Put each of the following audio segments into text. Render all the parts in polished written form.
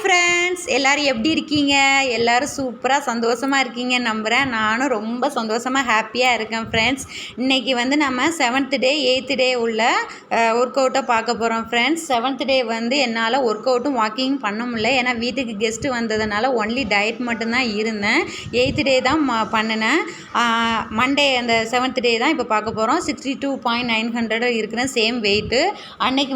Friends, எல்லோரும் எப்படி இருக்கீங்க? எல்லோரும் சூப்பராக சந்தோஷமாக இருக்கீங்க நம்புகிறேன். நானும் ரொம்ப சந்தோஷமாக ஹாப்பியாக இருக்கேன் ஃப்ரெண்ட்ஸ். இன்றைக்கி வந்து நம்ம 7th டே 8th டே உள்ள ஒர்க் அவுட்டை பார்க்க போகிறோம் ஃப்ரெண்ட்ஸ். 7th டே வந்து என்னால் ஒர்க் அவுட்டும் வாக்கிங் பண்ண முடியல, ஏன்னா வீட்டுக்கு கெஸ்ட்டு வந்ததுனால ஒன்லி டயட் மட்டும்தான் இருந்தேன். 8th டே தான் பண்ணினேன். மண்டே அந்த 7th டே தான் இப்போ பார்க்க போகிறோம். 62.900 இருக்கிறேன், சேம் வெயிட்டு. அன்னைக்கு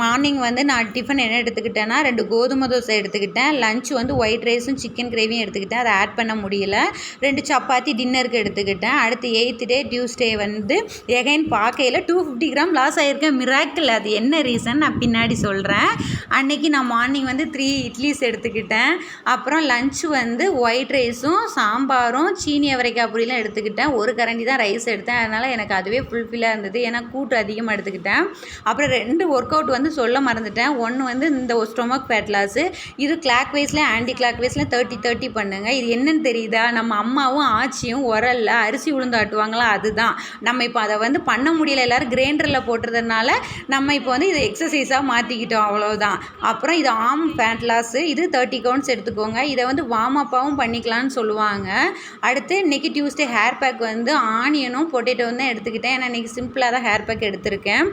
மார்னிங் வந்து நான் டிஃபன் என்ன எடுத்துக்கிட்டேன்னா 2 கோதுமை தோசை எடுத்துக்கிட்டேன். லஞ்ச் வந்து ஒயிட் ரைஸும் சிக்கன் கிரேவியும் எடுத்துக்கிட்டேன். அதை ஆட் பண்ண முடியல. 2 சப்பாத்தி டின்னருக்கு எடுத்துக்கிட்டேன். அடுத்து 8th டே டியூஸ்டே வந்து எகைன் பார்க்கையில் 250 கிராம் லாஸ் ஆகியிருக்கேன். மிராக்கிள். அது என்ன ரீசன் நான் பின்னாடி சொல்கிறேன். அன்றைக்கி நான் மார்னிங் வந்து 3 இட்லிஸ் எடுத்துக்கிட்டேன். அப்புறம் லஞ்ச் வந்து ஒயிட் ரைஸும் சாம்பாரும் சீனி அவரைக்காய் பொரியலும் எடுத்துக்கிட்டேன். ஒரு கரண்டி தான் ரைஸ் எடுத்தேன், அதனால் எனக்கு அதுவே ஃபுல்ஃபில்லாக இருந்தது. ஏன்னா கூட்டு அதிகமாக எடுத்துக்கிட்டேன். அப்புறம் 2 ஒர்க் அவுட் வந்து சொல்ல மறந்துட்டேன். ஒன்று வந்து இந்த ஸ்டொமக் ஃபேட் லாஸு, இது கிளாக் வைஸில் ஆன்டி கிளாக் வைஸில் 30-30 பண்ணுங்கள். இது என்னன்னு தெரியுதா? நம்ம அம்மாவும் ஆச்சியும் உரல்ல அரிசி உளுந்து ஆட்டுவாங்களா, அதுதான். நம்ம இப்போ அதை வந்து பண்ண முடியல, எல்லோரும் கிரைண்டரில் போட்டுறதுனால நம்ம இப்போ வந்து இதை எக்ஸசைஸாக மாற்றிக்கிட்டோம், அவ்வளோதான். அப்புறம் இது ஆம் ஃபேட் லாஸு, இது 30 கவுண்ட்ஸ் எடுத்துக்கோங்க. இதை வந்து வார்ம் அப்பாகவும் பண்ணிக்கலாம்னு சொல்லுவாங்க. அடுத்து இன்றைக்கி டியூஸ்டே ஹேர் பேக் வந்து ஆனியனும் பொட்டேட்டோவும் தான் எடுத்துக்கிட்டேன். ஏன்னா இன்றைக்கி சிம்பிளாக தான் ஹேர் பேக் எடுத்திருக்கேன்.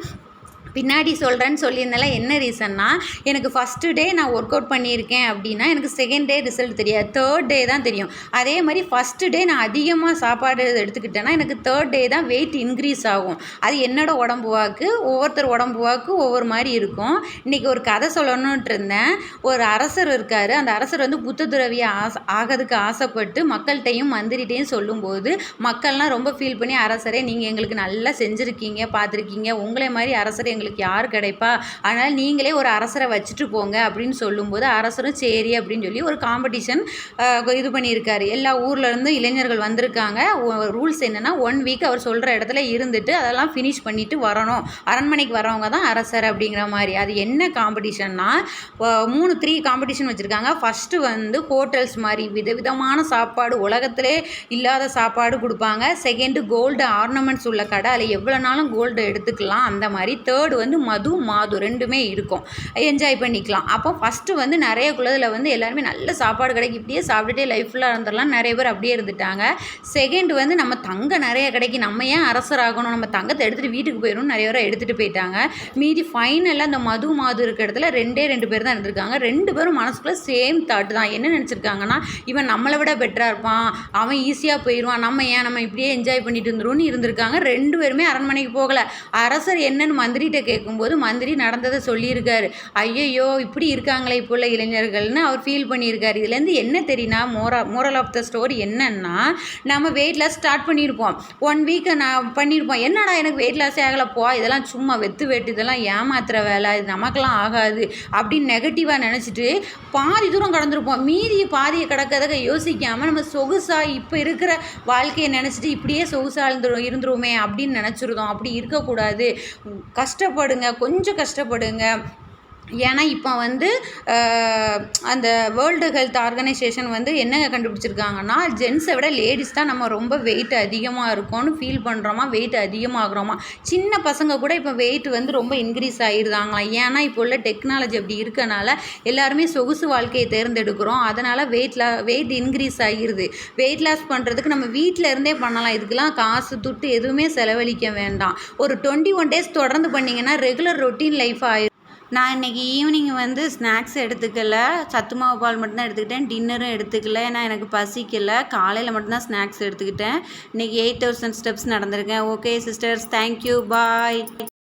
பின்னாடி சொல்கிறேன்னு சொல்லியிருந்தால என்ன ரீசன்னா, எனக்கு ஃபஸ்ட்டு டே நான் ஒர்க் அவுட் பண்ணியிருக்கேன் அப்படின்னா எனக்கு செகண்ட் டே ரிசல்ட் தெரியாது, 3rd டே தான் தெரியும். அதே மாதிரி ஃபஸ்ட்டு டே நான் அதிகமாக சாப்பாடு எடுத்துக்கிட்டேன்னா எனக்கு 3rd டே தான் வெயிட் இன்க்ரீஸ் ஆகும். அது என்னோடய உடம்பு வாக்கு, ஒவ்வொருத்தர் உடம்பு வாக்கு ஒவ்வொரு மாதிரி இருக்கும். இன்றைக்கி ஒரு கதை சொல்லணுன்ட்டு இருந்தேன். ஒரு அரசர் இருக்கார். அந்த அரசர் வந்து புத்த துறவியை ஆகிறதுக்கு ஆசைப்பட்டு மக்கள்கிட்டையும் மந்திரிட்டையும் சொல்லும்போது மக்கள்லாம் ரொம்ப ஃபீல் பண்ணி, அரசரே நீங்கள் எங்களுக்கு நல்லா செஞ்சுருக்கீங்க, பார்த்துருக்கீங்க, உங்களை மாதிரி அரசர் எங்களுக்கு யார் கிடைப்பா, அதனால் நீங்களே ஒரு அரசரை வச்சுட்டு போங்க அப்படின்னு சொல்லும்போது அரசரும் சரி அப்படின்னு சொல்லி ஒரு காம்படிஷன் இது பண்ணியிருக்காரு. எல்லா ஊர்லேருந்து இளைஞர்கள் வந்திருக்காங்க. ரூல்ஸ் என்னென்னா 1 வீக் அவர் சொல்கிற இடத்துல இருந்துட்டு அதெல்லாம் ஃபினிஷ் பண்ணிவிட்டு வரணும். அரண்மனைக்கு வரவங்க தான் அரசர் அப்படிங்கிற மாதிரி. அது என்ன காம்படிஷன்னா 3 காம்படிஷன் வச்சுருக்காங்க. ஃபஸ்ட்டு வந்து ஹோட்டல்ஸ் மாதிரி விதவிதமான சாப்பாடு, உலகத்திலே இல்லாத சாப்பாடு கொடுப்பாங்க. செகண்டு கோல்டு ஆர்னமெண்ட்ஸ் உள்ள கடை, அதில் எவ்வளோ நாளும் கோல்டு எடுத்துக்கலாம் அந்த மாதிரி. தேர்டு வந்து மது மாது ரெண்டுமே இருக்கும், என்ஜாய் பண்ணிக்கலாம். அப்போ ஃபஸ்ட்டு வந்து நிறைய குலத்தில் வந்து எல்லாருமே நல்ல சாப்பாடு கிடைக்கும், இப்படியே சாப்பிட்டுட்டே லைஃப் ஃபுல்லாக இருந்துடலாம், நிறைய பேர் அப்படியே இருந்துட்டாங்க. செகண்ட் வந்து நம்ம தங்கம் நிறைய கிடைக்கும், நம்ம ஏன் அரசராகணும், நம்ம தங்கத்தை எடுத்துகிட்டு வீட்டுக்கு போயிடணும், நிறைய பேரை எடுத்துகிட்டு போயிட்டாங்க. மீதி ஃபைனலாக அந்த மது மாது இருக்கிற இடத்துல 2 பேர் தான் இருந்திருக்காங்க. 2 பேரும் மனசுக்குள்ளே சேம் தாட் தான். என்ன நினச்சிருக்காங்கன்னா, இவன் நம்மளை விட பெட்டராக இருப்பான், அவன் ஈஸியாக போயிடுவான், நம்ம இப்படியே என்ஜாய் பண்ணிட்டு இருந்துருவோம்னு இருந்திருக்காங்க. 2 பேருமே அரண்மனைக்கு போகலை. அரசர் என்னன்னு மந்திரிட்ட கேட்கும்போது மந்திரி நடந்ததை சொல்லியிருக்காரு. ஐயையோ இப்படி இருக்காங்களே இப்போ உள்ள இளைஞர்கள்னு அவர் ஃபீல் பண்ணியிருக்காரு. இதுலேருந்து என்ன தெரியுனா, மோரல் ஆஃப் த ஸ்டோரி என்னன்னா, நம்ம வெயிட் லாஸ் ஸ்டார்ட் பண்ணியிருப்போம், 1 வீக் நான் பண்ணியிருப்போம், என்னடா எனக்கு வெயிட் லாஸே ஆகலைப்போ, இதெல்லாம் சும்மா வெத்து வெட்டு, இதெல்லாம் ஏமாத்துற வேலை, இது நமக்கெல்லாம் ஆகாது அப்படின்னு நெகட்டிவாக நினச்சிட்டு பாதி தூரம் கடந்திருப்போம். மீதி பாதியை கடக்கிறத யோசிக்காமல் நம்ம சொகுசாக இப்போ இருக்கிற வாழ்க்கையை நினச்சிட்டு இப்படியே சொகுசாக இருந்துருவோமே அப்படின்னு நினச்சிருந்தோம். அப்படி இருக்கக்கூடாது. கஷ்டப்படுங்க, கொஞ்சம் கஷ்டப்படுங்க. ஏன்னா இப்போ வந்து அந்த வேர்ல்டு ஹெல்த் ஆர்கனைசேஷன் வந்து என்ன கண்டுபிடிச்சிருக்காங்கன்னா, ஜென்ஸை விட லேடிஸ் தான் நம்ம ரொம்ப வெயிட் அதிகமாக இருக்கோன்னு ஃபீல் பண்ணுறோமா, வெயிட் அதிகமாகிறோமா. சின்ன பசங்க கூட இப்போ வெயிட் வந்து ரொம்ப இன்க்ரீஸ் ஆகிருந்தாங்களாம். ஏன்னா இப்போ உள்ள டெக்னாலஜி அப்படி இருக்கனால எல்லாருமே சொகுசு வாழ்க்கையை தேர்ந்தெடுக்கிறோம். அதனால் வெயிட் இன்க்ரீஸ் ஆகிருது. வெயிட் லாஸ் பண்ணுறதுக்கு நம்ம வீட்டில் இருந்தே பண்ணலாம். இதுக்கெல்லாம் காசு துட்டு எதுவுமே செலவழிக்க வேண்டாம். ஒரு 21 டேஸ் தொடர்ந்து பண்ணிங்கன்னா ரெகுலர் ரொட்டீன் லைஃப் ஆயிடும். நான் இன்றைக்கி ஈவினிங் வந்து ஸ்நாக்ஸ் எடுத்துக்கல, சத்து மாவு பால் மட்டும்தான் எடுத்துக்கிட்டேன். டின்னரும் எடுத்துக்கல, ஏன்னா எனக்கு பசிக்கலை. காலையில் மட்டும்தான் ஸ்நாக்ஸ் எடுத்துக்கிட்டேன். இன்றைக்கி 8000 ஸ்டெப்ஸ் நடந்திருக்கேன். ஓகே சிஸ்டர்ஸ், தேங்க்யூ, பாய்.